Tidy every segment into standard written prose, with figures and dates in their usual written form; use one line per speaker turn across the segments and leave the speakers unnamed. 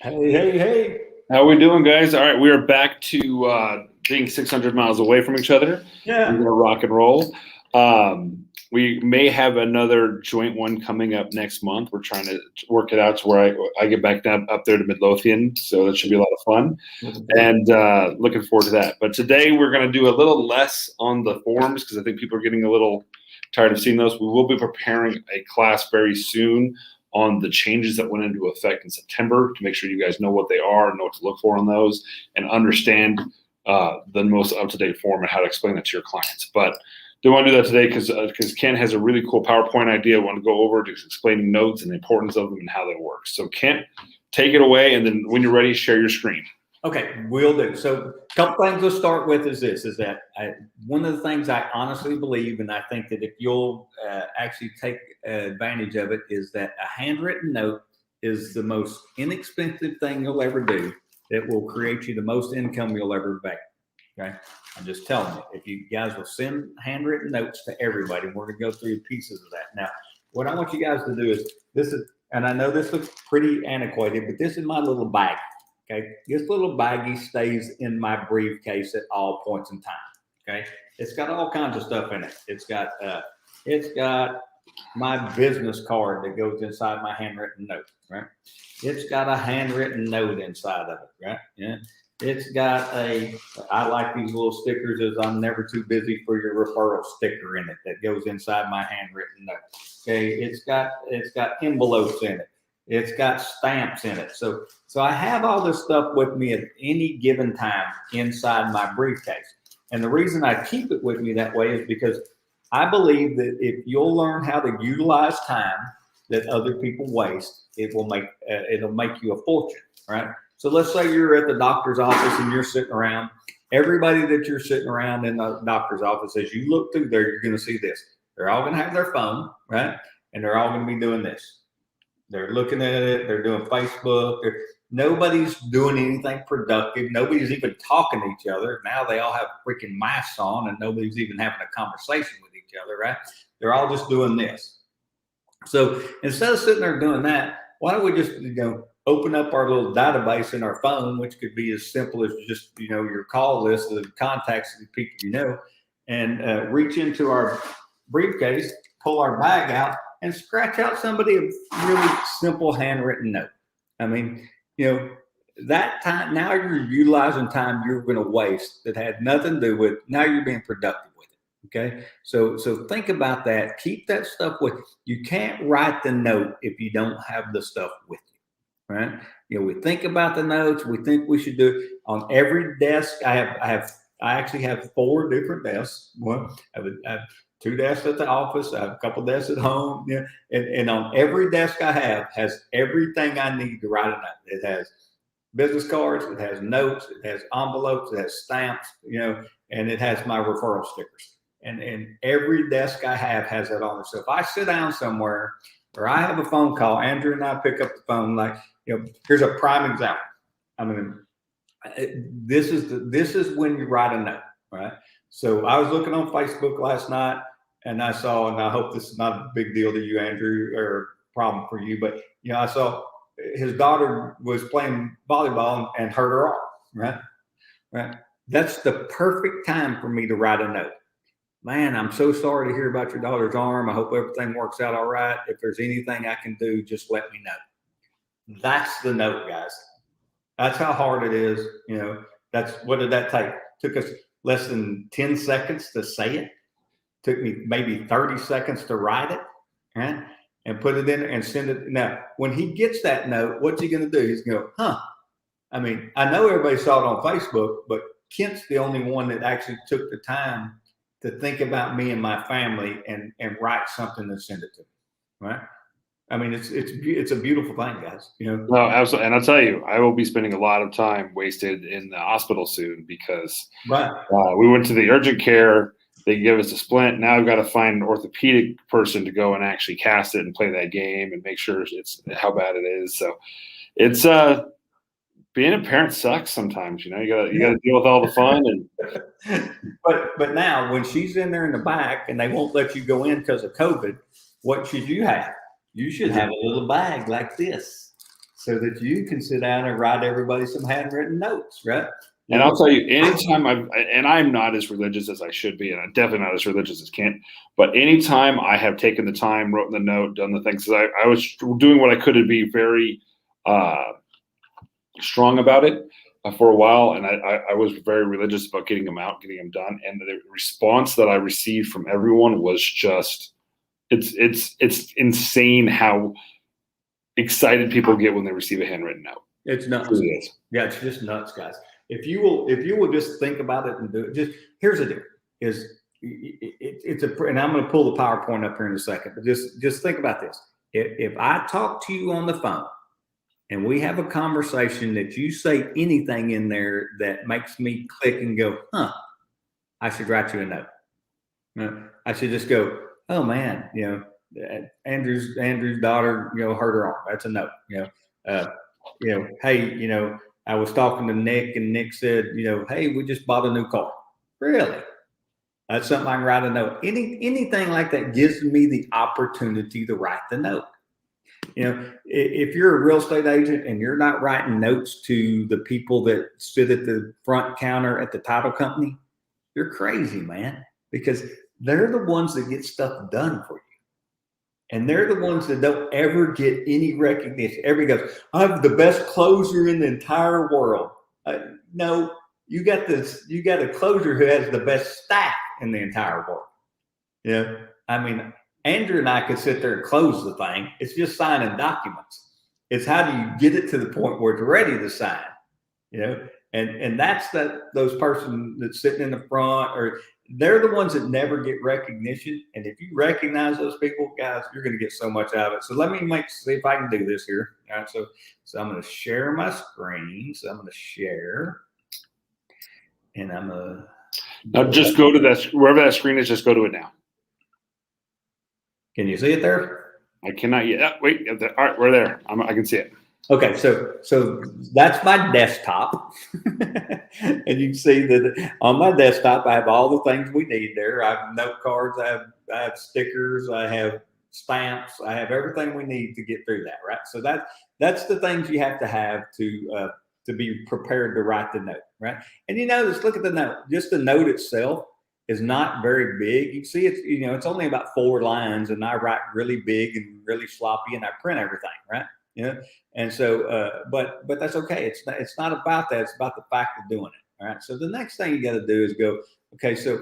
Hey, hey, hey.
How we doing, guys? All right, we are back to being 600 miles away from each other. We're
Yeah.
gonna rock and roll. We may have another joint one coming up next month. We're trying to work it out to where I get back down up there to Midlothian, so that should be a lot of fun. And looking forward to that. But today we're going to do a little less on the forms because I think people are getting a little tired of seeing those. We will be preparing a class very soon on the changes that went into effect in September to make sure you guys know what they are and know what to look for on those and understand the most up-to-date form and how to explain that to your clients. But don't want to do that today because Ken has a really cool PowerPoint idea. I want to go over just explaining notes and the importance of them and how they work. So Ken, take it away, and then when you're ready, share your screen.
Okay, will do. So a couple things to start with is one of the things I honestly believe, and I think that if you'll actually take advantage of it, is that a handwritten note is the most inexpensive thing you'll ever do that will create you the most income you'll ever make. Okay, I'm just telling you, if you guys will send handwritten notes to everybody, we're going to go through pieces of that. Now, what I want you guys to do is, and I know this looks pretty antiquated, but this is my little bag. Okay, this little baggie stays in my briefcase at all points in time. Okay, it's got all kinds of stuff in it. It's got my business card that goes inside my handwritten note. Right, it's got a handwritten note inside of it. Right, yeah. It's got I like these little stickers as I'm never too busy for your referral sticker in it that goes inside my handwritten note. Okay, it's got envelopes in it. It's got stamps in it. So I have all this stuff with me at any given time inside my briefcase. And the reason I keep it with me that way is because I believe that if you'll learn how to utilize time that other people waste, it'll make you a fortune, right? So let's say you're at the doctor's office and you're sitting around. Everybody that you're sitting around in the doctor's office, as you look through there, you're going to see this. They're all going to have their phone, right? And they're all going to be doing this. They're looking at it. They're doing Facebook. Nobody's doing anything productive. Nobody's even talking to each other. Now they all have freaking masks on and nobody's even having a conversation with each other, right? They're all just doing this. So instead of sitting there doing that, why don't we just, open up our little database in our phone, which could be as simple as just, your call list of contacts of the people you know, and reach into our briefcase, pull our bag out, and scratch out somebody a really simple handwritten note. I mean, that time, now you're utilizing time you're going to waste that had nothing to do with, now you're being productive with it. Okay. So think about that. Keep that stuff with you. You can't write the note if you don't have the stuff with you. Right. We think about the notes. We think we should do it on every desk. I actually have 4 different desks. One, I have 2 desks at the office. I have a couple desks at home. And on every desk I have has everything I need to write a note. It has business cards. It has notes. It has envelopes. It has stamps. And it has my referral stickers. And every desk I have has that on it. So if I sit down somewhere or I have a phone call, Andrew and I pick up the phone. Like, here's a prime example. I mean, this is when you write a note, right? So I was looking on Facebook last night, and I saw, and I hope this is not a big deal to you, Andrew, or a problem for you, but I saw his daughter was playing volleyball and hurt her arm, right? Right. That's the perfect time for me to write a note. Man, I'm so sorry to hear about your daughter's arm. I hope everything works out all right. If there's anything I can do, just let me know. That's the note, guys. That's how hard it is. What did that take? Took us less than 10 seconds to say it. Took me maybe 30 seconds to write it, right? And put it in and send it. Now, when he gets that note, what's he going to do? He's going to go, I mean, I know everybody saw it on Facebook, but Kent's the only one that actually took the time to think about me and my family and write something and send it to me, right? I mean, it's a beautiful thing, guys.
No, absolutely. And I'll tell you, I will be spending a lot of time wasted in the hospital soon because we went to the urgent care. They give us a splint. Now I've got to find an orthopedic person to go and actually cast it and play that game and make sure it's how bad it is. So it's being a parent sucks sometimes. You gotta deal with all the fun and.
But now when she's in there in the back and they won't let you go in because of COVID, what should you have? You should have a little bag like this. so that you can sit down and write everybody some handwritten notes, right?
And I'll tell you, anytime I'm not as religious as I should be, and I'm definitely not as religious as Kent, but anytime I have taken the time, wrote the note, done the things, I was doing what I could to be very strong about it for a while, and I was very religious about getting them out, getting them done, and the response that I received from everyone was just, it's insane how excited people get when they receive a handwritten note.
It's nuts.
It really is.
Yeah, it's just nuts, guys. If you will just think about it and do it. Just here's the deal: it's and I'm going to pull the PowerPoint up here in a second, but just think about this. If I talk to you on the phone and we have a conversation that you say anything in there that makes me click and go, I should write you a note. I should just go, oh man, Andrew's daughter, hurt her arm. That's a note. Hey, I was talking to Nick, and Nick said, hey, we just bought a new car. Really? That's something I can write a note. Anything like that gives me the opportunity to write the note. If you're a real estate agent and you're not writing notes to the people that sit at the front counter at the title company, you're crazy, man, because they're the ones that get stuff done for you. And they're the ones that don't ever get any recognition. Everybody goes, I have the best closer in the entire world. No, you got a closer who has the best staff in the entire world. Yeah. I mean, Andrew and I could sit there and close the thing. It's just signing documents. It's how do you get it to the point where it's ready to sign, and that's those person that's sitting in the front, or they're the ones that never get recognition. And if you recognize those people, guys, you're going to get so much out of it. So let me see if I can do this here. All right. So I'm going to share my screen. So I'm going to share, and I'm going to
now just go to that, wherever that screen is, just go to it now.
Can you see it there?
I cannot yet. Wait. All right, we're there. I can see it.
Okay, so that's my desktop, and you can see that on my desktop I have all the things we need there. I have note cards, I have stickers, I have stamps, I have everything we need to get through that, right? So that's the things you have to be prepared to write the note, right? And just look at the note. Just the note itself is not very big. You see, it's only about 4 lines, and I write really big and really sloppy, and I print everything, right? And so, but that's okay. It's not about that. It's about the fact of doing it. All right. So the next thing you got to do is go, okay, so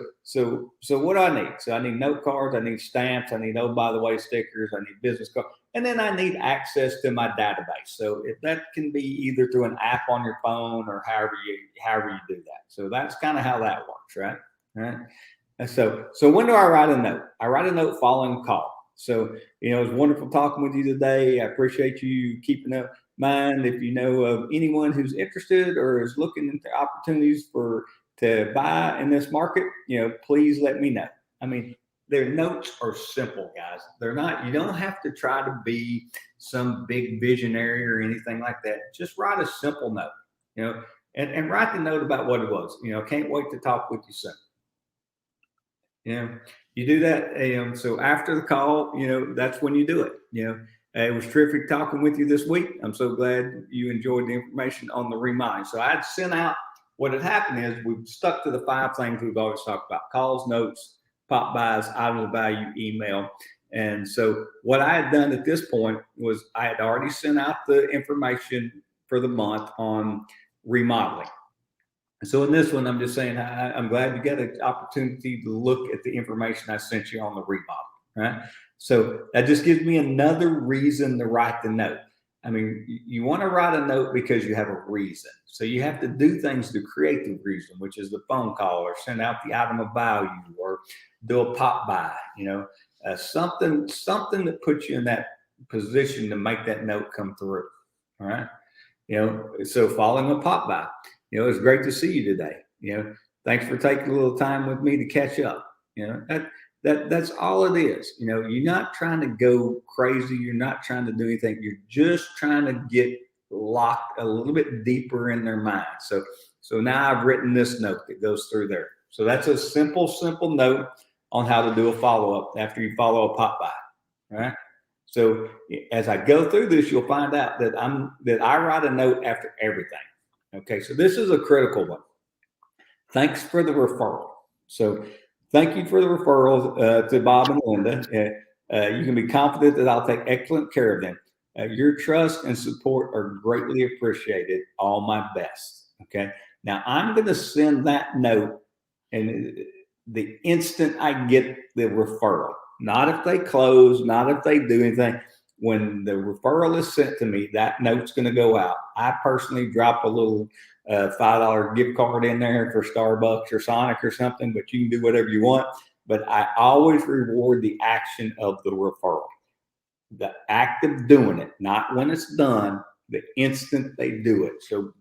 what do I need? So I need note cards, I need stamps, I need, oh, by the way, stickers, I need business cards, and then I need access to my database. So if that can be either through an app on your phone or however you do that. So that's kind of how that works, right? All right. And so when do I write a note? I write a note following a call. So, it was wonderful talking with you today. I appreciate you keeping up mind. If you know of anyone who's interested or is looking into opportunities to buy in this market, please let me know. I mean, their notes are simple, guys. They're not, you don't have to try to be some big visionary or anything like that. Just write a simple note, and write the note about what it was. Can't wait to talk with you soon. You do that. So after the call, that's when you do it. It was terrific talking with you this week. I'm so glad you enjoyed the information on the remodeling. So I'd sent out, what had happened is we've stuck to the 5 things we've always talked about: calls, notes, pop buys, items of value, email. And so what I had done at this point was I had already sent out the information for the month on remodeling. So in this one, I'm just saying, I'm glad you got an opportunity to look at the information I sent you on the remodel, right? So that just gives me another reason to write the note. I mean, you want to write a note because you have a reason. So you have to do things to create the reason, which is the phone call or send out the item of value or do a pop buy, something that puts you in that position to make that note come through, all right? So following a pop buy. It's great to see you today. Thanks for taking a little time with me to catch up. That's all it is. You're not trying to go crazy. You're not trying to do anything. You're just trying to get locked a little bit deeper in their mind. So now I've written this note that goes through there. So that's a simple note on how to do a follow-up after you follow a pop by. All right. So as I go through this, you'll find out that I write a note after everything. Okay, so this is a critical one. Thanks for the referral. So thank you for the referral to Bob and Linda. You can be confident that I'll take excellent care of them. Your trust and support are greatly appreciated. All my best. Okay. Now I'm going to send that note, and the instant I get the referral, not if they close, not if they do anything. When the referral is sent to me, that note's going to go out. I personally drop a little $5 gift card in there for Starbucks or Sonic or something, but you can do whatever you want. But I always reward the action of the referral, the act of doing it, not when it's done, the instant they do it. So,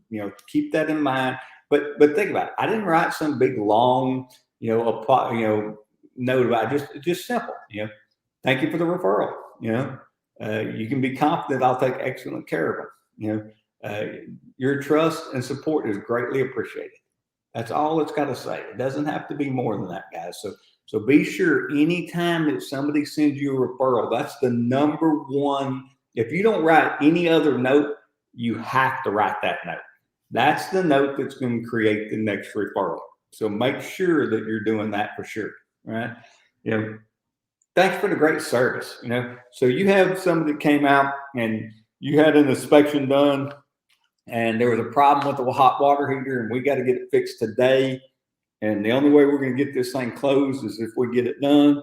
keep that in mind. But think about it. I didn't write some big long, note about it. Just simple, thank you for the referral. You can be confident I'll take excellent care of them. Your trust and support is greatly appreciated. That's all it's got to say. It doesn't have to be more than that, guys. So be sure anytime that somebody sends you a referral, that's the number one. If you don't write any other note, you have to write that note. That's the note that's going to create the next referral. So make sure that you're doing that for sure. Right? Thanks for the great service. So you have somebody that came out and you had an inspection done, and there was a problem with the hot water heater, and we got to get it fixed today. And the only way we're going to get this thing closed is if we get it done.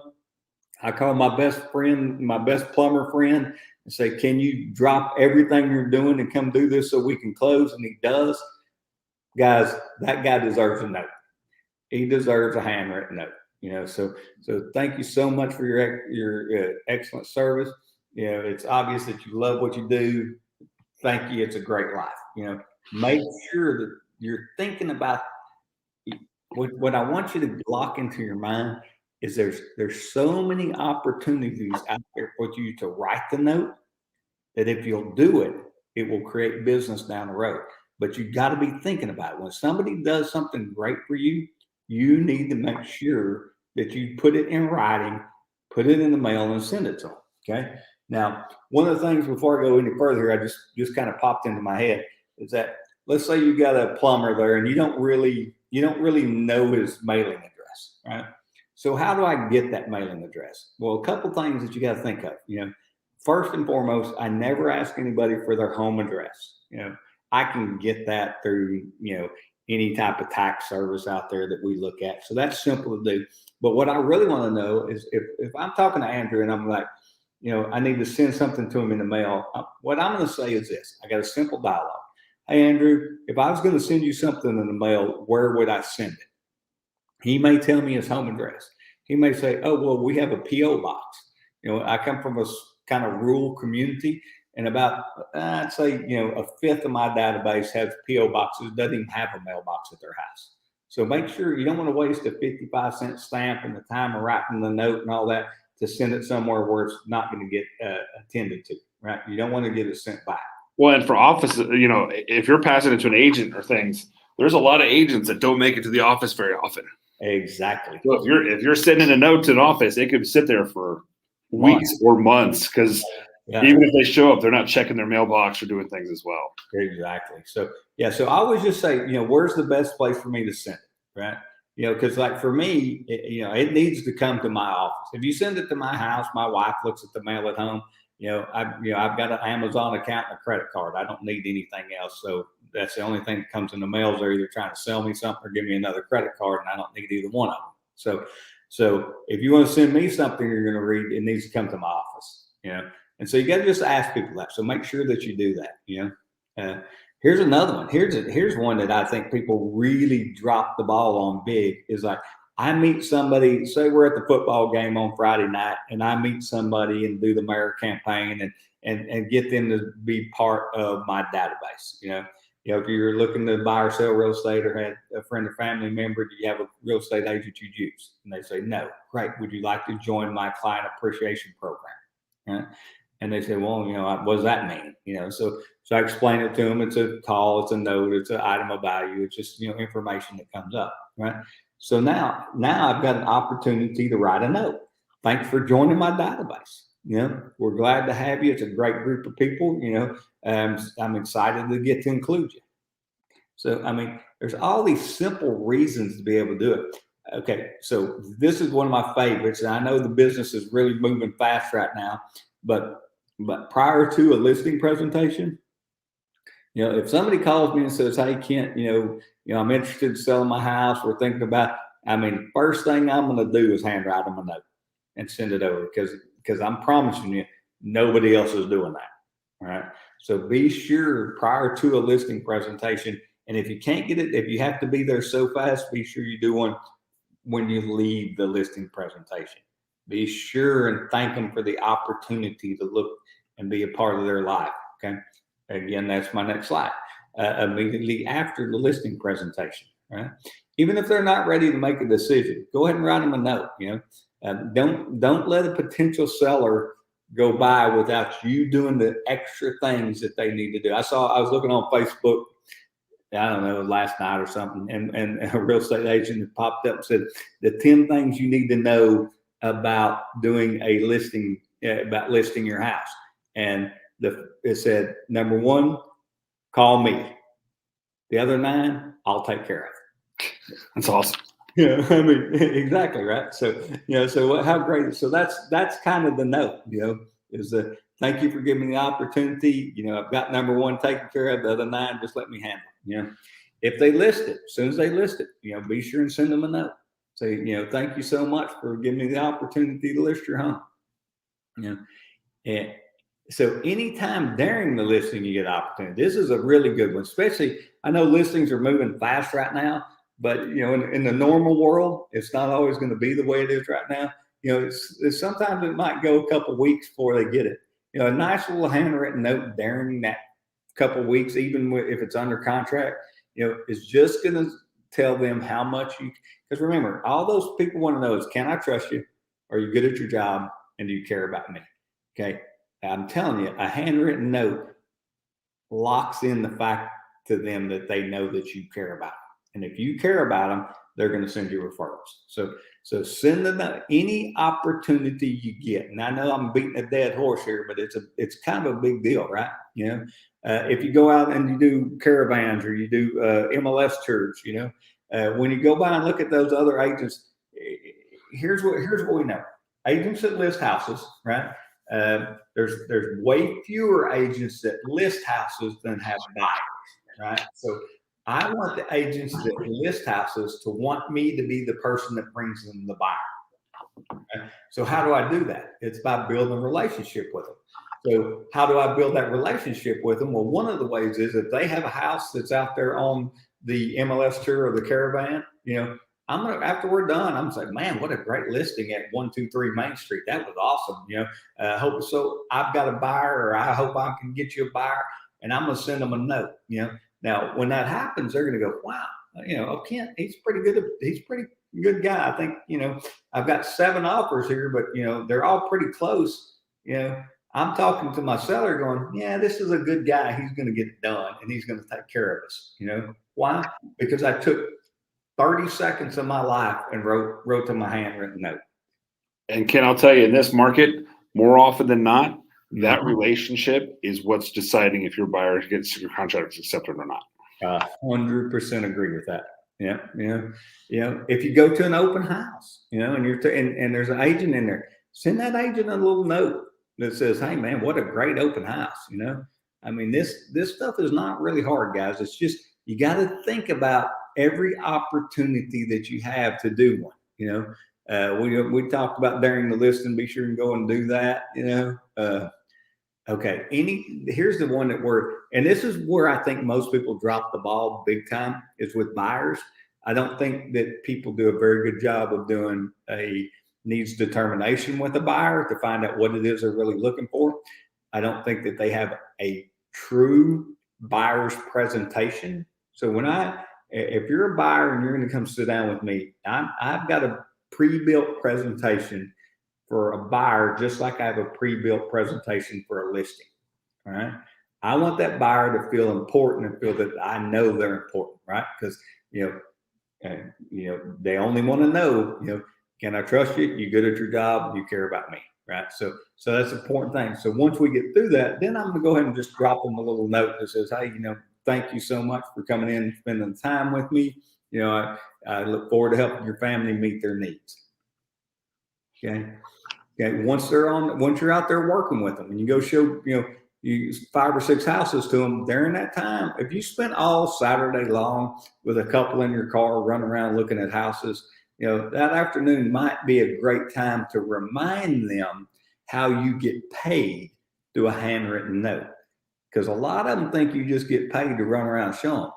I call my best friend, my best plumber friend, and say, can you drop everything you're doing and come do this so we can close? And he does. Guys, that guy deserves a note. He deserves a handwritten note. So thank you so much for your excellent service. It's obvious that you love what you do. Thank you. It's a great life. Make sure that you're thinking about what I want you to lock into your mind is there's so many opportunities out there for you to write the note that if you'll do it, it will create business down the road. But you got to be thinking about it. When somebody does something great for you, you need to make sure that you put it in writing, put it in the mail, and send it to them. Okay. Now, one of the things before I go any further, I just kind of popped into my head is that let's say you got a plumber there and you don't really know his mailing address, right? So how do I get that mailing address? Well, a couple things that you got to think of. First and foremost, I never ask anybody for their home address. I can get that through any type of tax service out there that we look at. So that's simple to do. But what I really want to know is if I'm talking to Andrew and I'm like, I need to send something to him in the mail. What I'm going to say is this. I got a simple dialogue. Hey, Andrew, if I was going to send you something in the mail, where would I send it? He may tell me his home address. He may say, oh, well, we have a P.O. box. I come from a kind of rural community, and about, I'd say, a fifth of my database has P.O. boxes, doesn't even have a mailbox at their house. So make sure you don't want to waste a 55-cent stamp and the time of writing the note and all that to send it somewhere where it's not going to get attended to, right? You don't want to get it sent back.
Well, and for office, if you're passing it to an agent or things, there's a lot of agents that don't make it to the office very often.
Exactly.
So if you're sending a note to an office, it could sit there for weeks or months because even if they show up, they're not checking their mailbox or doing things as well.
Exactly. So so I always just say, where's the best place for me to send it, right? Because like for me, it needs to come to my office. If you send it to my house, my wife looks at the mail at home. I've got an Amazon account and a credit card. I don't need anything else. So that's the only thing that comes in the mail. They're either trying to sell me something or give me another credit card, and I don't need either one of them. So if you want to send me something you're going to read, it needs to come to my office. And so you got to just ask people that. So make sure that you do that. Here's another one. Here's one that I think people really drop the ball on big. Is like, I meet somebody, say we're at the football game on Friday night, and I meet somebody and do the mayor campaign and get them to be part of my database. If you're looking to buy or sell real estate or had a friend or family member, do you have a real estate agent you'd use? And they say, no. Great. Would you like to join my client appreciation program? And they say, well, what does that mean? So I explain it to them. It's a call, it's a note, it's an item of value. It's just, information that comes up, right? So now I've got an opportunity to write a note. Thanks for joining my database. we're glad to have you. It's a great group of people. I'm excited to get to include you. So, I mean, there's all these simple reasons to be able to do it. Okay, so this is one of my favorites, and I know the business is really moving fast right now, but prior to a listing presentation, if somebody calls me and says, "Hey, Kent, I'm interested in selling my house. We're thinking about," I mean, first thing I'm going to do is handwrite them a note and send it over because I'm promising you, nobody else is doing that. All right. So be sure prior to a listing presentation, and if you can't get it, if you have to be there so fast, be sure you do one when you leave the listing presentation. Be sure and thank them for the opportunity to look and be a part of their life. Okay. Again, that's my next slide. Immediately after the listing presentation, right? Even if they're not ready to make a decision, go ahead and write them a note. Don't let a potential seller go by without you doing the extra things that they need to do. I was looking on Facebook, I don't know, last night or something, and a real estate agent popped up and said the 10 things you need to know about doing a listing, about listing your house. And it said, number 1, call me. The other 9, I'll take care of.
That's awesome.
Yeah, I mean, exactly, right. So, how great. So that's kind of the note, is thank you for giving me the opportunity. I've got number 1 taken care of. The other 9, just let me handle. If they list it, as soon as they list it, be sure and send them a note. Say, thank you so much for giving me the opportunity to list your home. And so anytime during the listing you get opportunity, this is a really good one. Especially, I know listings are moving fast right now. But in the normal world, it's not always going to be the way it is right now. It's sometimes it might go a couple of weeks before they get it. A nice little handwritten note during that couple of weeks, even if it's under contract, is just going to tell them how much you. Because remember, all those people want to know is, can I trust you? Are you good at your job? And do you care about me? Okay, I'm telling you, a handwritten note locks in the fact to them that they know that you care about them. And if you care about them, they're going to send you referrals. So send them any opportunity you get. And I know I'm beating a dead horse here, but it's kind of a big deal, right? If you go out and you do caravans or you do MLS tours, when you go by and look at those other agents, here's what we know: agents that list houses, right? There's way fewer agents that list houses than have buyers, right? So I want the agents that list houses to want me to be the person that brings them the buyer. Okay? So how do I do that? It's by building a relationship with them. So how do I build that relationship with them? Well, one of the ways is if they have a house that's out there on the MLS tour or the caravan, I'm gonna, after we're done, I'm gonna say, man, what a great listing at 123 Main Street. That was awesome. Hope so. I've got a buyer, or I hope I can get you a buyer, and I'm gonna send them a note. Now, when that happens, they're going to go, wow, Kent, he's pretty good. He's a pretty good guy. I think, I've got 7 offers here, but, they're all pretty close. I'm talking to my seller going, yeah, this is a good guy. He's going to get it done and he's going to take care of us. Why? Because I took 30 seconds of my life and wrote to my handwritten note.
And Ken, I'll tell you, in this market, more often than not, that relationship is what's deciding if your buyer gets your contract accepted or not.
100% agree with that. Yeah. If you go to an open house, and you're and there's an agent in there, send that agent a little note that says, "Hey, man, what a great open house." I mean, this stuff is not really hard, guys. It's just you got to think about every opportunity that you have to do one. We talked about during the listing. Be sure and go and do that. Okay. Here's the one and this is where I think most people drop the ball big time, is with buyers. I don't think that people do a very good job of doing a needs determination with a buyer to find out what it is they're really looking for. I don't think that they have a true buyer's presentation. So if you're a buyer and you're going to come sit down with me, I've got a pre-built presentation for a buyer, just like I have a pre-built presentation for a listing. All right. I want that buyer to feel important and feel that I know they're important, right? Because they only want to know, can I trust you? You good at your job? You care about me, right? So that's an important thing. So once we get through that, then I'm going to go ahead and just drop them a little note that says, hey, thank you so much for coming in and spending time with me. I look forward to helping your family meet their needs. Okay. Okay. Once you're out there working with them and you go show, you 5 or 6 houses to them during that time, if you spent all Saturday long with a couple in your car running around looking at houses, that afternoon might be a great time to remind them how you get paid through a handwritten note. Because a lot of them think you just get paid to run around show them.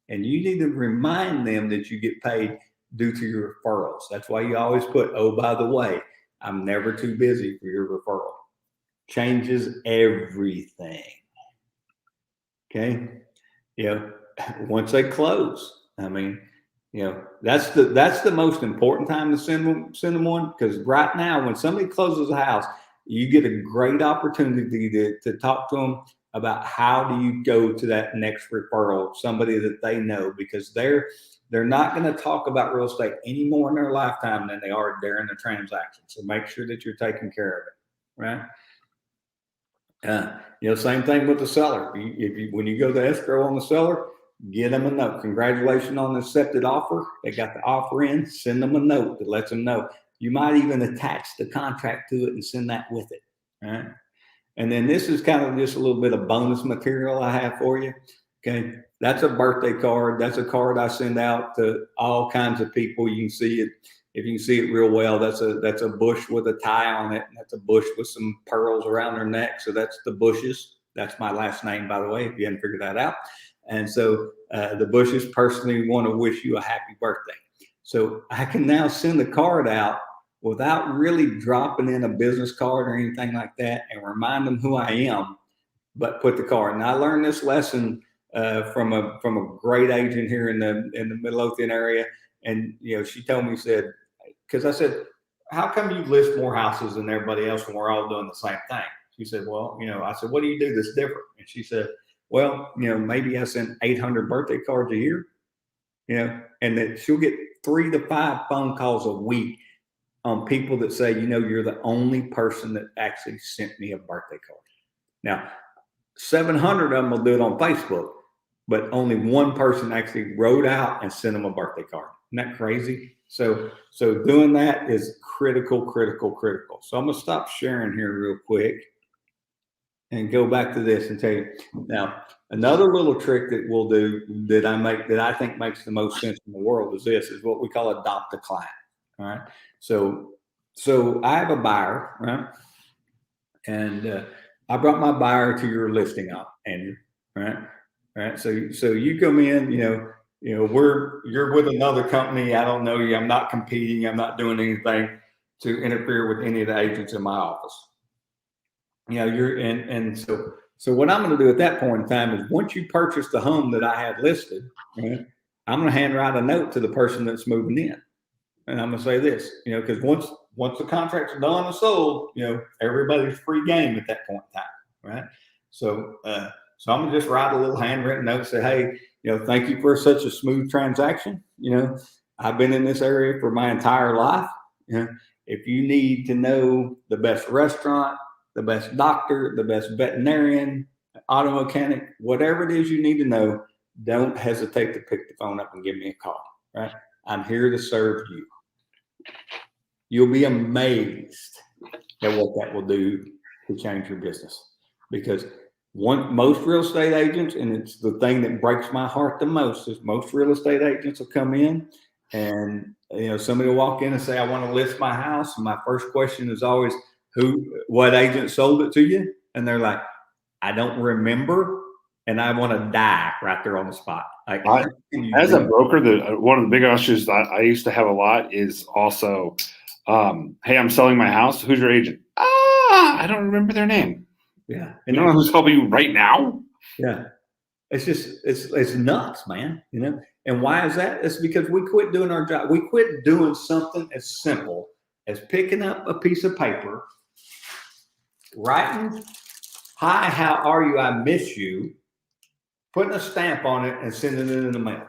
And you need to remind them that you get paid due to your referrals. That's why you always put, oh, by the way, I'm never too busy for your referral. Changes everything. Okay. Once they close, that's the most important time to send them one. Because right now, when somebody closes a house, you get a great opportunity to talk to them about how do you go to that next referral, somebody that they know, because they're not going to talk about real estate any more in their lifetime than they are during the transaction. So make sure that you're taking care of it, right? Same thing with the seller. When you go to escrow on the seller, get them a note. Congratulations on the accepted offer. They got the offer in. Send them a note that lets them know. You might even attach the contract to it and send that with it, right? And then this is kind of just a little bit of bonus material I have for you. Okay. That's a birthday card. That's a card I send out to all kinds of people. You can see it. If you can see it real well, that's a bush with a tie on it. And that's a bush with some pearls around their neck. So that's the Bushes. That's my last name, by the way, if you hadn't figured that out. And so the Bushes personally want to wish you a happy birthday. So I can now send the card out without really dropping in a business card or anything like that and remind them who I am, but put the card. And I learned this lesson from a great agent here in the Midlothian area. And, she told me, said, because I said, how come you list more houses than everybody else when we're all doing the same thing? She said, well, I said, what do you do that's different? And she said, well, maybe I send 800 birthday cards a year, and that she'll get 3 to 5 phone calls a week on people that say, you're the only person that actually sent me a birthday card. Now, 700 of them will do it on Facebook, but only one person actually wrote out and sent them a birthday card. Isn't that crazy? So doing that is critical. So I'm going to stop sharing here real quick and go back to this and tell you. Now, another little trick that we'll do that I think makes the most sense in the world is what we call adopt a client. All right. So I have a buyer, right? And I brought my buyer to your listing up, Andrew, right? Right. So you come in, you're with another company. I don't know you. I'm not competing. I'm not doing anything to interfere with any of the agents in my office. So what I'm going to do at that point in time is once you purchase the home that I had listed, right, I'm going to handwrite a note to the person that's moving in. And I'm going to say this, because once the contract's done and sold, everybody's free game at that point in time, right? So I'm going to just write a little handwritten note, say, hey, thank you for such a smooth transaction. I've been in this area for my entire life. If you need to know the best restaurant, the best doctor, the best veterinarian, auto mechanic, whatever it is you need to know, don't hesitate to pick the phone up and give me a call, right? I'm here to serve you. You'll be amazed at what that will do to change your business. Because most real estate agents, and it's the thing that breaks my heart the most, is most real estate agents will come in and somebody will walk in and say, I want to list my house. And my first question is always, what agent sold it to you? And they're like, I don't remember. And I want to die right there on the spot. Like,
as a broker, one of the big issues that I used to have a lot is also, hey, I'm selling my house. Who's your agent? I don't remember their name.
Yeah.
And you don't know who's helping you right now?
Yeah. It's just, it's nuts, man. And why is that? It's because we quit doing our job. We quit doing something as simple as picking up a piece of paper, writing, hi, how are you? I miss you. Putting a stamp on it and sending it in the mail.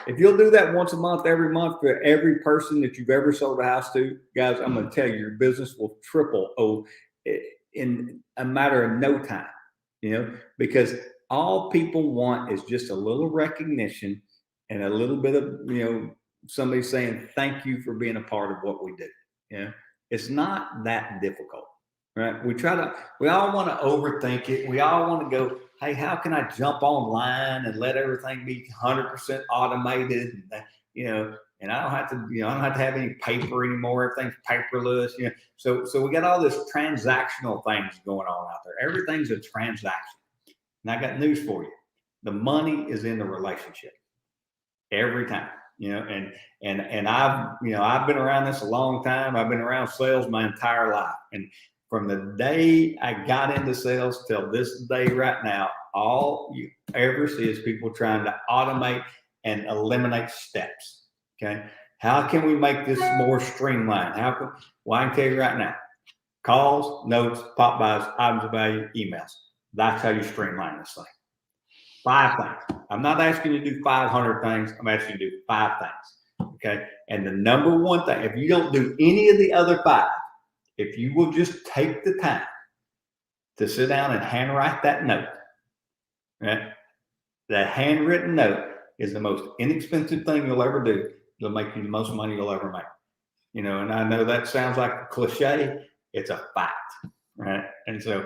If you'll do that once a month, every month for every person that you've ever sold a house to, guys, I'm going to tell you, your business will triple in a matter of no time, because all people want is just a little recognition and a little bit of, somebody saying, thank you for being a part of what we do. It's not that difficult, right? We all want to overthink it. We all want to go, hey, how can I jump online and let everything be 100% automated? And I don't have to, I don't have to have any paper anymore. Everything's paperless, So we got all this transactional things going on out there. Everything's a transaction. And I got news for you. The money is in the relationship every time, and I've been around this a long time. I've been around sales my entire life. And from the day I got into sales till this day right now, all you ever see is people trying to automate and eliminate steps. Okay. How can we make this more streamlined? Well, I can tell you right now, calls, notes, pop buys, items of value, emails. That's how you streamline this thing. 5 things. I'm not asking you to do 500 things. I'm asking you to do 5 things. Okay. And the number one thing, if you don't do any of the other 5, if you will just take the time to sit down and handwrite that note, right? The handwritten note is the most inexpensive thing you'll ever do. It'll make you the most money you'll ever make. And I know that sounds like a cliche. It's a fact, right? And so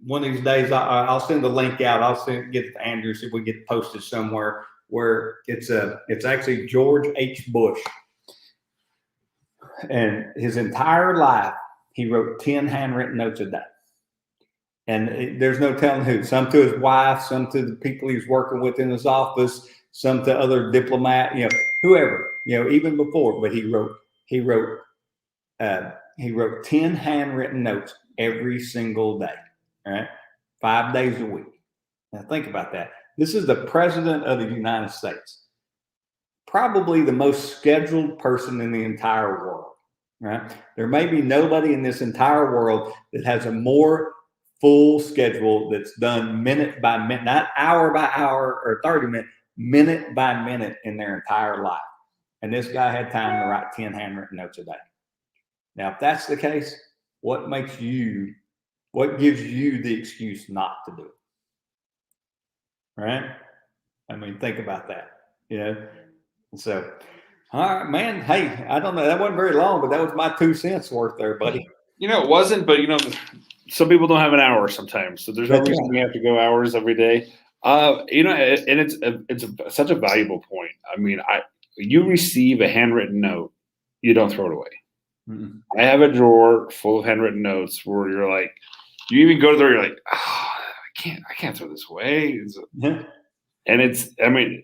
one of these days, I'll send the link out. I'll get it to Andrew, see if we get posted somewhere where it's actually George H. Bush. And his entire life, he wrote 10 handwritten notes a day. And there's no telling who. Some to his wife, some to the people he's working with in his office, some to other diplomat, whoever, even before. But he wrote 10 handwritten notes every single day, right? 5 days a week. Now think about that. This is the president of the United States, probably the most scheduled person in the entire world, right? There may be nobody in this entire world that has a more full schedule that's done minute by minute, not hour by hour or 30 minute by minute in their entire life. And this guy had time to write 10 handwritten notes a day. Now, if that's the case, what gives you the excuse not to do it? Right? I mean, think about that, So, all right, man. Hey, I don't know. That wasn't very long, but that was my 2 cents worth there, buddy.
It wasn't, but some people don't have an hour sometimes, so there's no reason we have to go hours every day. And it's such a valuable point. I mean, you receive a handwritten note, you don't throw it away. Mm-hmm. I have a drawer full of handwritten notes where you're like, you even go to there, you're like, oh, I can't throw this away. And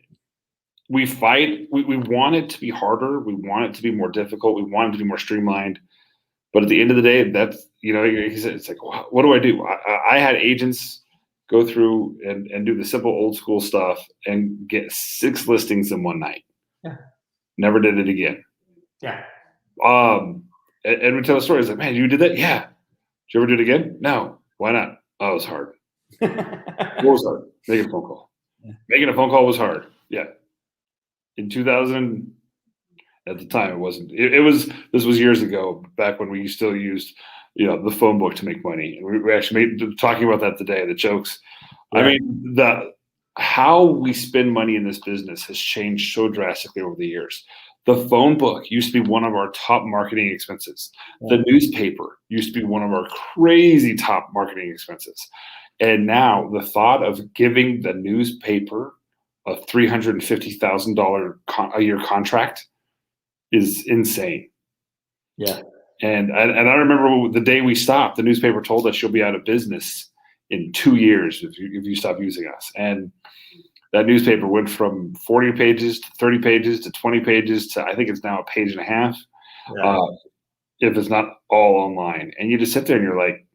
we fight. We want it to be harder. We want it to be more difficult. We want it to be more streamlined. But at the end of the day, that's, it's like, what do I do? I had agents go through and do the simple old school stuff and get 6 listings in one night. Yeah. Never did it again.
Yeah.
And we tell a story. It's like, man, you did that? Yeah. Did you ever do it again? No. Why not? Oh, it was hard. What was hard? Making a phone call. Yeah. Making a phone call was hard. Yeah. In 2000, at the time, it wasn't. This was years ago, back when we still used, the phone book to make money. And we actually talking about that today. The jokes. Yeah. I mean, how we spend money in this business has changed so drastically over the years. The phone book used to be one of our top marketing expenses. The newspaper used to be one of our crazy top marketing expenses. And now the thought of giving the newspaper a $350,000 a year contract is insane.
Yeah.
And I remember the day we stopped, the newspaper told us you'll be out of business in 2 years if you stop using us. And that newspaper went from 40 pages to 30 pages to 20 pages to, I think it's now a page and a half. Yeah. If it's not all online. And you just sit there and you're like,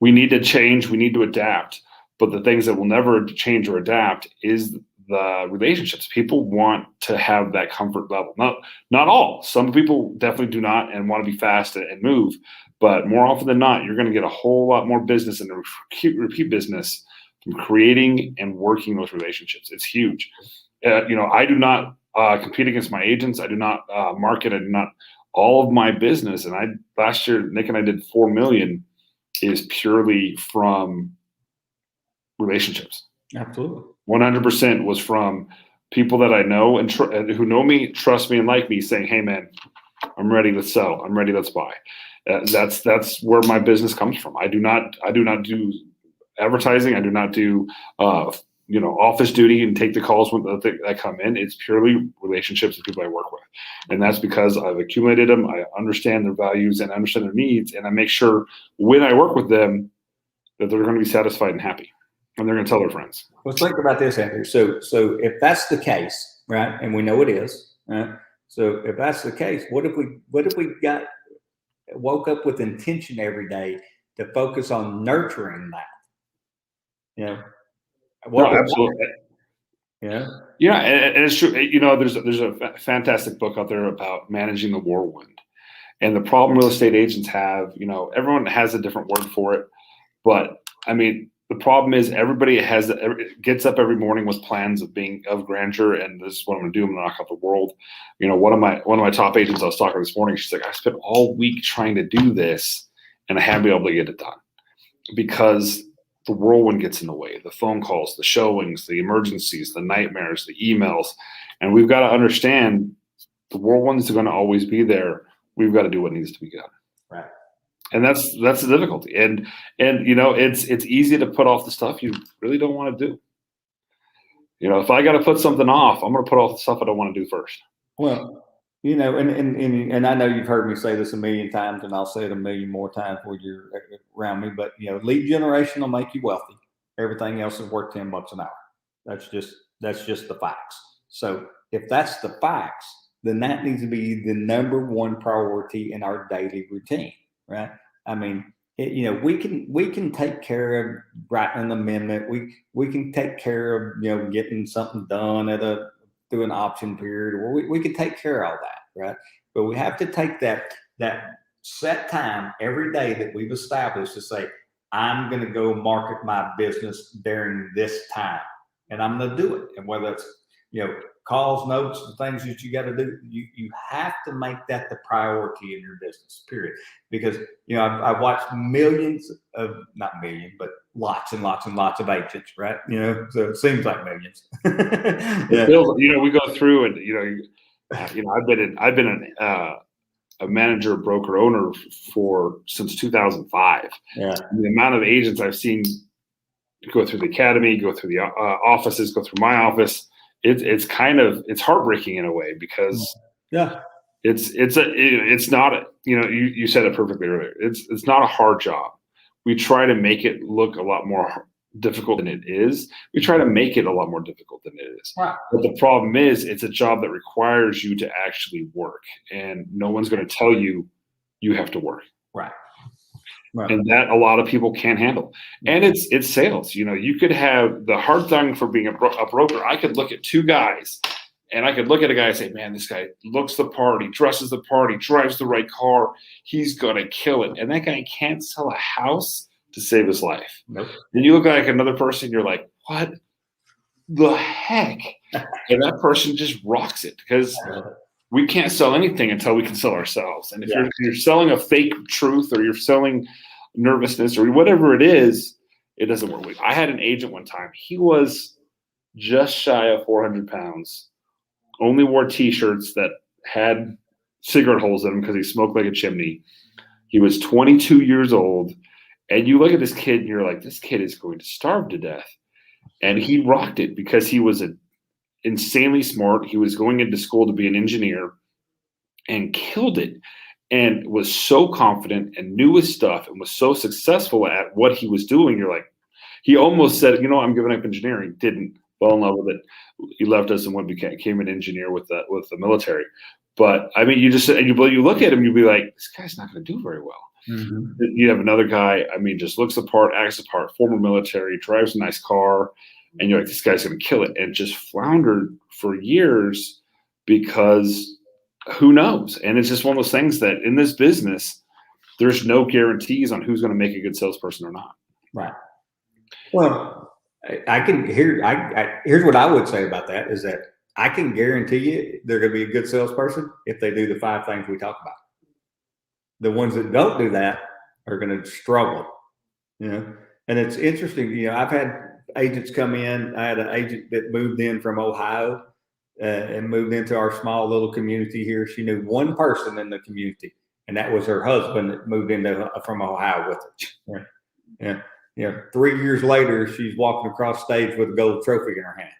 we need to change, we need to adapt. But the things that will never change or adapt is the relationships. People want to have that comfort level. Not all. Some people definitely do not and want to be fast and move. But more often than not, you're going to get a whole lot more business and repeat business from creating and working those relationships. It's huge. I do not compete against my agents. I do not market. I do not. All of my business, and last year Nick and I did 4 million, is purely from relationships.
Absolutely.
100% was from people that I know and who know me, trust me, and like me, saying, "Hey, man, I'm ready. Let's sell. I'm ready. Let's buy." That's where my business comes from. I do not do advertising. I do not do office duty and take the calls when that come in. It's purely relationships with people I work with, and that's because I've accumulated them. I understand their values and I understand their needs, and I make sure when I work with them that they're going to be satisfied and happy, and they're going to tell their friends.
Let's think about this, Andrew. So if that's the case, right, and we know it is, right? So if that's the case, what if we woke up with intention every day to focus on nurturing that?
No, absolutely.
Yeah.
Yeah, and it's true. There's a fantastic book out there about managing the whirlwind, and the problem real estate agents have. Everyone has a different word for it, but I mean, the problem is everybody gets up every morning with plans of grandeur, and this is what I'm going to do. I'm going to knock out the world. One of my top agents I was talking to this morning, she's like, I spent all week trying to do this, and I haven't been able to get it done because the whirlwind gets in the way. The phone calls, the showings, the emergencies, the nightmares, the emails, and we've got to understand the whirlwinds are going to always be there. We've got to do what needs to be done.
Right.
And that's the difficulty. And it's easy to put off the stuff you really don't want to do. If I got to put something off, I'm going to put off the stuff I don't want to do first.
Well, and I know you've heard me say this a million times, and I'll say it a million more times when you're around me. But lead generation will make you wealthy. Everything else is worth $10 an hour. That's just the facts. So if that's the facts, then that needs to be the number one priority in our daily routine, right? I mean, we can take care of writing an amendment. We can take care of getting something done through an option period, or we can take care of all that, right? But we have to take that set time every day that we've established to say, I'm going to go market my business during this time, and I'm going to do it. And whether it's calls, notes, the things that you got to do, you have to make that the priority in your business, period. Because I've watched millions of, not million, but lots and lots and lots of agents, right? So it seems like millions.
Yeah. We go through and I've been a manager, broker, owner since 2005.
Yeah.
And the amount of agents I've seen go through the academy, go through the offices, go through my office, it's heartbreaking in a way because it's not you said it perfectly earlier. It's not a hard job. We try to make it look a lot more difficult than it is. We try to make it a lot more difficult than it is.
Wow.
But the problem is it's a job that requires you to actually work, and no one's going to tell you have to work.
Right.
And that a lot of people can't handle. And it's sales. You could have the hard thing for being a broker. I could look at two guys and I could look at a guy and say, man, this guy looks the part, he dresses the part, he drives the right car, he's going to kill it. And that guy can't sell a house to save his life.
Nope.
Then you look like another person, you're like, what the heck? And that person just rocks it because we can't sell anything until we can sell ourselves. And if you're selling a fake truth or you're selling nervousness or whatever it is, it doesn't work. I had an agent one time. He was just shy of 400 pounds, only wore T-shirts that had cigarette holes in them because he smoked like a chimney. He was 22 years old. And you look at this kid and you're like, this kid is going to starve to death. And he rocked it because he was insanely smart. He was going into school to be an engineer and killed it and was so confident and knew his stuff and was so successful at what he was doing. You're like, he almost said, I'm giving up engineering. Didn't fall in love with it. He left us and became an engineer with the military. But I mean, you look at him, you'd be like, this guy's not going to do very well. Mm-hmm. You have another guy, just looks the part, acts the part, former military, drives a nice car, and you're like, this guy's going to kill it, and just floundered for years because who knows? And it's just one of those things that in this business, there's no guarantees on who's going to make a good salesperson or not.
Right. Well, here's what I would say about that is that I can guarantee you they're going to be a good salesperson if they do the 5 things we talk about. The ones that don't do that are going to struggle, you know. And it's interesting, you know, I've had agents come in. I had an agent that moved in from Ohio and moved into our small little community here. She knew one person in the community, and that was her husband that moved into from Ohio with her. Yeah. You know, 3 years later, she's walking across stage with a gold trophy in her hand.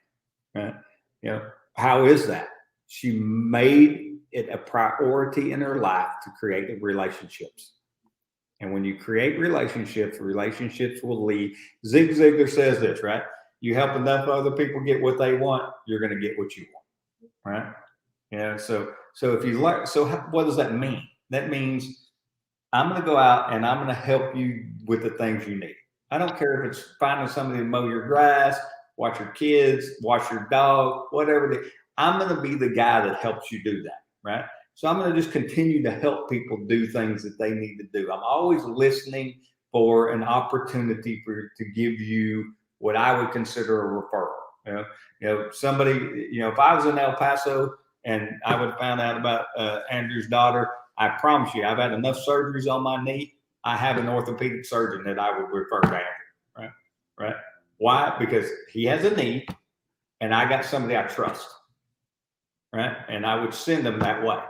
Right? You know, how is that? She made it a priority in her life to create relationships. And when you create relationships, relationships will lead. Zig Ziglar says this, right? You help enough other people get what they want, you're going to get what you want, right? Yeah. So if you learn, so what does that mean? That means I'm going to go out and I'm going to help you with the things you need. I don't care if it's finding somebody to mow your grass, watch your kids, wash your dog, whatever. I'm going to be the guy that helps you do that, right? So I'm going to just continue to help people do things that they need to do. I'm always listening for an opportunity to give you what I would consider a referral. You know, somebody, you know, if I was in El Paso and I would have found out about Andrew's daughter, I promise you, I've had enough surgeries on my knee. I have an orthopedic surgeon that I would refer to Andrew, right? Right? Why? Because he has a need, and I got somebody I trust, right? And I would send them that way.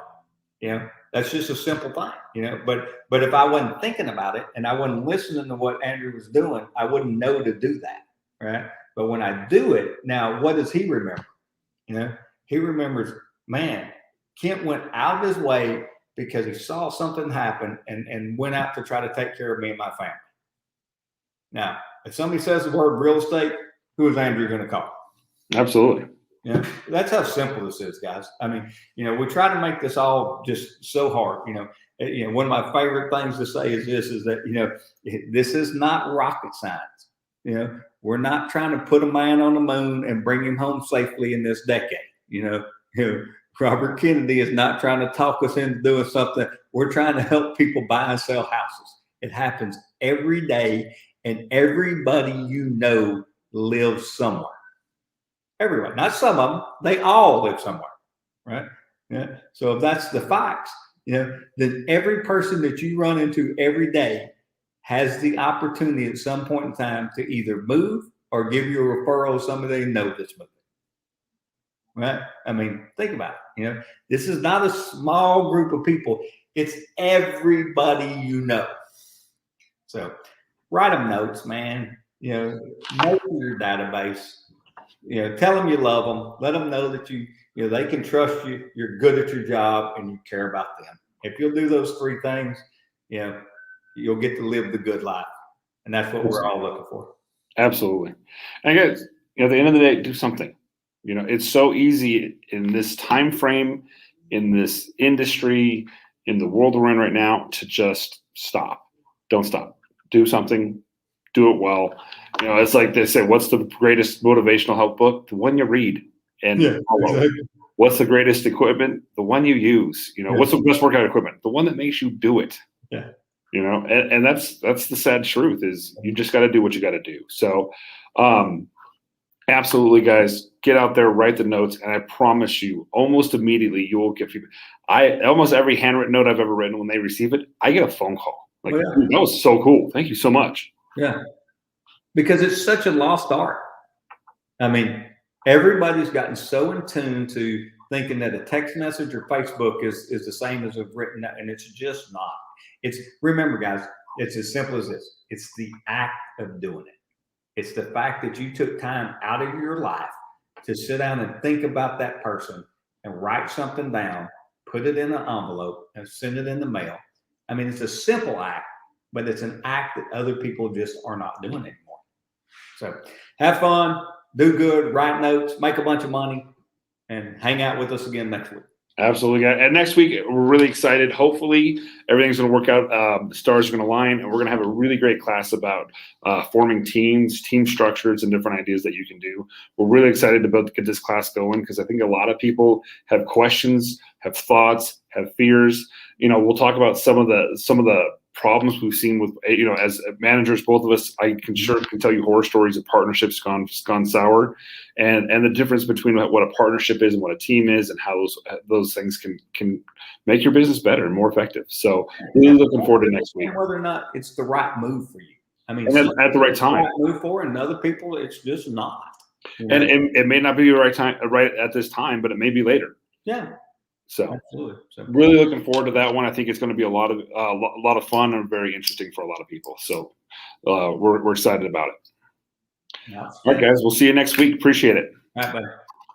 You know, that's just a simple thing, you know. But if I wasn't thinking about it and I wasn't listening to what Andrew was doing, I wouldn't know to do that, right? But when I do it, now what does he remember? You know, he remembers, man, Kent went out of his way because he saw something happen and went out to try to take care of me and my family. Now, if somebody says the word real estate, who is Andrew going to call?
Absolutely.
Yeah, that's how simple this is, guys. I mean, you know, we try to make this all just so hard. You know, one of my favorite things to say is this: is that, you know, this is not rocket science. You know, we're not trying to put a man on the moon and bring him home safely in this decade. You know, Robert Kennedy is not trying to talk us into doing something. We're trying to help people buy and sell houses. It happens every day, and everybody you know lives somewhere. Everyone, not some of them, they all live somewhere, right? Yeah. So if that's the facts, you know, then every person that you run into every day has the opportunity at some point in time to either move or give you a referral of somebody they know that's moving. Right? I mean, think about it. You know, this is not a small group of people. It's everybody you know. So write them notes, man. You know your database. You know, tell them you love them. Let them know that you know, they can trust you. You're good at your job and you care about them. If you'll do those 3 things, you know, you'll get to live the good life. And that's what we're all looking for.
Absolutely. And I guess, you know, at the end of the day, do something. You know, it's so easy in this time frame, in this industry, in the world we're in right now, to just stop. Don't stop. Do something. Do it well. You know, it's like they say, what's the greatest motivational help book? The one you read and follow. Exactly. What's the greatest equipment? The one you use. You know, what's the best workout equipment? The one that makes you do it.
Yeah.
You know, and that's the sad truth is you just got to do what you got to do. So, absolutely, guys, get out there, write the notes, and I promise you, almost immediately you will get feedback. Almost every handwritten note I've ever written, when they receive it, I get a phone call. Like, that was so cool. Thank you so much.
Yeah, because it's such a lost art. I mean, everybody's gotten so in tune to thinking that a text message or Facebook is the same as a written note, and it's just not. Remember, guys, it's as simple as this. It's the act of doing it. It's the fact that you took time out of your life to sit down and think about that person and write something down, put it in an envelope, and send it in the mail. I mean, it's a simple act, but it's an act that other people just are not doing anymore. So have fun, do good, write notes, make a bunch of money, and hang out with us again next week.
Absolutely. And next week, we're really excited. Hopefully, everything's going to work out. The stars are going to align, and we're going to have a really great class about forming teams, team structures, and different ideas that you can do. We're really excited to get this class going because I think a lot of people have questions, have thoughts, have fears. You know, we'll talk about some of the problems we've seen with, as managers, both of us, I can tell you horror stories of partnerships gone sour, and the difference between what a partnership is and what a team is, and how those things can make your business better and more effective. So really looking forward to next week.
Whether or not it's the right move for you. I mean,
and at the right time.
Move for, and other people, it's just not.
And it may not be the right time, right at this time, but it may be later.
Yeah.
So
absolutely. So
really looking forward to that one. I think it's going to be a lot of fun and very interesting for a lot of people. So we're excited about it.
Yeah.
All right, guys. We'll see you next week. Appreciate it.
All right, buddy.